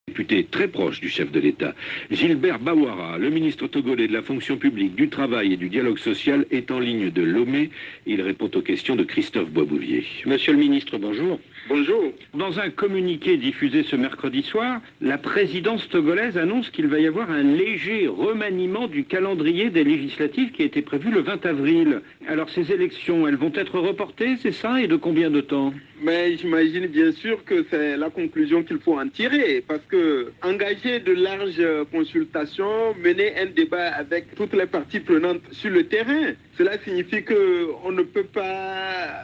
Député très proche du chef de l'État, Gilbert Bawara, le ministre togolais de la fonction publique, du travail et du dialogue social, est en ligne de Lomé. Il répond aux questions de Christophe Boisbouvier. Monsieur le ministre, bonjour. Bonjour. Dans un communiqué diffusé ce mercredi soir, la présidence togolaise annonce qu'il va y avoir un léger remaniement du calendrier des législatives qui était prévu le 20 avril. Alors ces élections, elles vont être reportées, c'est ça? Et de combien de temps? Mais j'imagine bien sûr que c'est la conclusion qu'il faut en tirer, parce que engager de larges consultations, mener un débat avec toutes les parties prenantes sur le terrain, cela signifie qu'on ne peut pas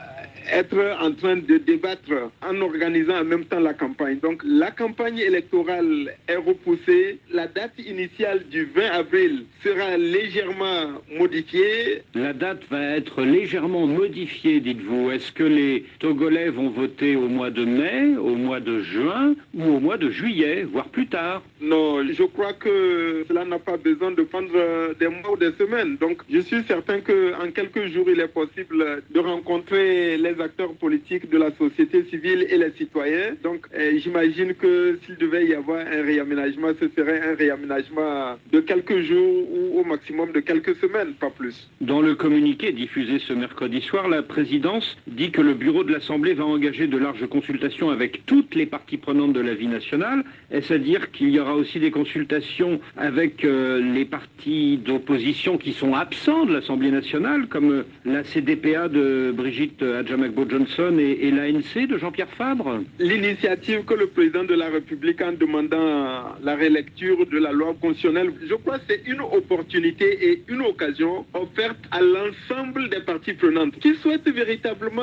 être en train de débattre en organisant en même temps la campagne. Donc la campagne électorale est repoussée. La date initiale du 20 avril sera légèrement modifiée. La date va être légèrement modifiée, dites-vous. Est-ce que les Togolais vont voter au mois de mai, au mois de juin ou au mois de juillet, voire plus tard? Non, je crois que cela n'a pas besoin de prendre des mois ou des semaines. Donc je suis certain qu'en quelques jours, il est possible de rencontrer les acteurs politiques de la société civile et les citoyens. Donc j'imagine que s'il devait y avoir un réaménagement, ce serait un réaménagement de quelques jours ou au maximum de quelques semaines, pas plus. Dans le communiqué diffusé ce mercredi soir, la présidence dit que le bureau de l'Assemblée va engager de larges consultations avec toutes les parties prenantes de la vie nationale. Est-ce à dire qu'il y aura aussi des consultations avec les partis d'opposition qui sont absents de l'Assemblée nationale, comme la CDPA de Brigitte Adjamagbo-Johnson et l'ANC de Jean-Pierre Fabre? L'initiative que le président de la République, en demandant la rélecture de la loi constitutionnelle, je crois que c'est une opportunité et une occasion offerte à l'ensemble des parties prenantes qui souhaitent véritablement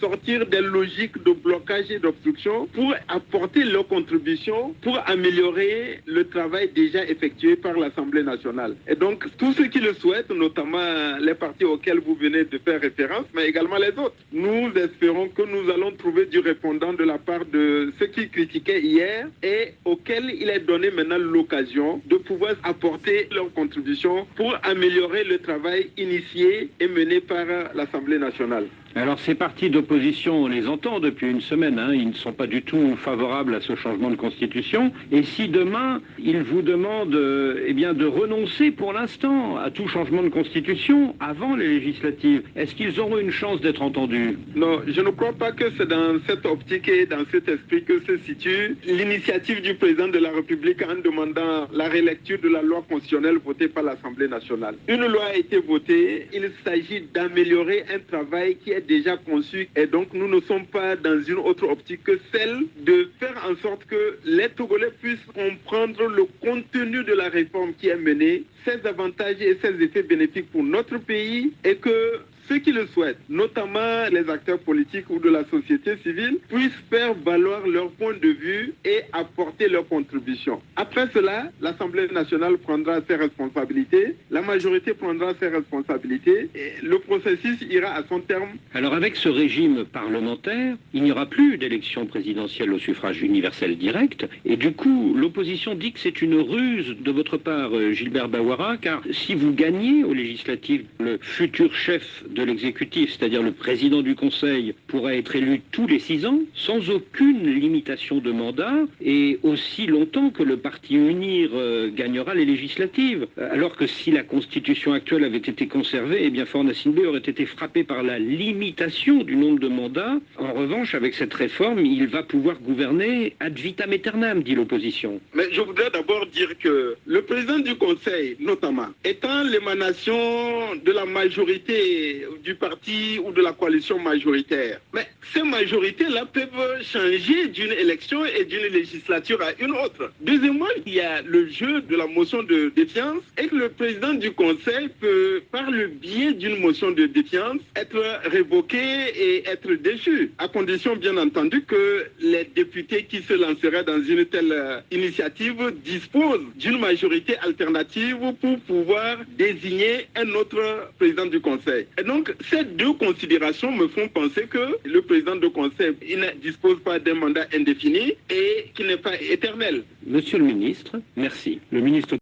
sortir des logiques de blocage et d'obstruction pour apporter leur contribution pour améliorer le travail déjà effectué par l'Assemblée nationale. Et donc, tous ceux qui le souhaitent, notamment les partis auxquels vous venez de faire référence, mais également les autres, nous espérons que nous allons trouver du répondant de la part de ceux qui critiquaient hier et auxquels il est donné maintenant l'occasion de pouvoir apporter leur contribution pour améliorer le travail initié et mené par l'Assemblée nationale. Alors ces partis d'opposition, on les entend depuis une semaine, ils ne sont pas du tout favorables à ce changement de constitution. Et si demain, ils vous demandent de renoncer pour l'instant à tout changement de constitution avant les législatives, est-ce qu'ils auront une chance d'être entendus? Non, je ne crois pas que c'est dans cette optique et dans cet esprit que se situe l'initiative du président de la République en demandant la rélecture de la loi constitutionnelle votée par l'Assemblée nationale. Une loi a été votée, il s'agit d'améliorer un travail qui est déjà conçu et donc nous ne sommes pas dans une autre optique que celle de faire en sorte que les Togolais puissent comprendre le contenu de la réforme qui est menée, ses avantages et ses effets bénéfiques pour notre pays et que ceux qui le souhaitent, notamment les acteurs politiques ou de la société civile, puissent faire valoir leur point de vue et apporter leur contribution. Après cela, l'Assemblée nationale prendra ses responsabilités, la majorité prendra ses responsabilités et le processus ira à son terme. Alors avec ce régime parlementaire, il n'y aura plus d'élection présidentielle au suffrage universel direct et du coup, l'opposition dit que c'est une ruse de votre part, Gilbert Bawara, car si vous gagnez aux législatives, le futur chef de l'exécutif, c'est-à-dire le président du Conseil, pourra être élu tous les 6 ans, sans aucune limitation de mandat, et aussi longtemps que le parti UNIR gagnera les législatives. Alors que si la constitution actuelle avait été conservée, eh bien Faure Gnassingbé aurait été frappé par la limitation du nombre de mandats. En revanche, avec cette réforme, il va pouvoir gouverner ad vitam aeternam, dit l'opposition. Mais je voudrais d'abord dire que le président du Conseil, notamment, étant l'émanation de la majorité du parti ou de la coalition majoritaire. Mais ces majorités-là peuvent changer d'une élection et d'une législature à une autre. Deuxièmement, il y a le jeu de la motion de défiance et que le président du Conseil peut, par le biais d'une motion de défiance, être révoqué et être déchu, à condition bien entendu que les députés qui se lanceraient dans une telle initiative disposent d'une majorité alternative pour pouvoir désigner un autre président du Conseil. Et donc, ces deux considérations me font penser que le président du Conseil il ne dispose pas d'un mandat indéfini et qu'il n'est pas éternel. Monsieur le ministre, merci. Le ministre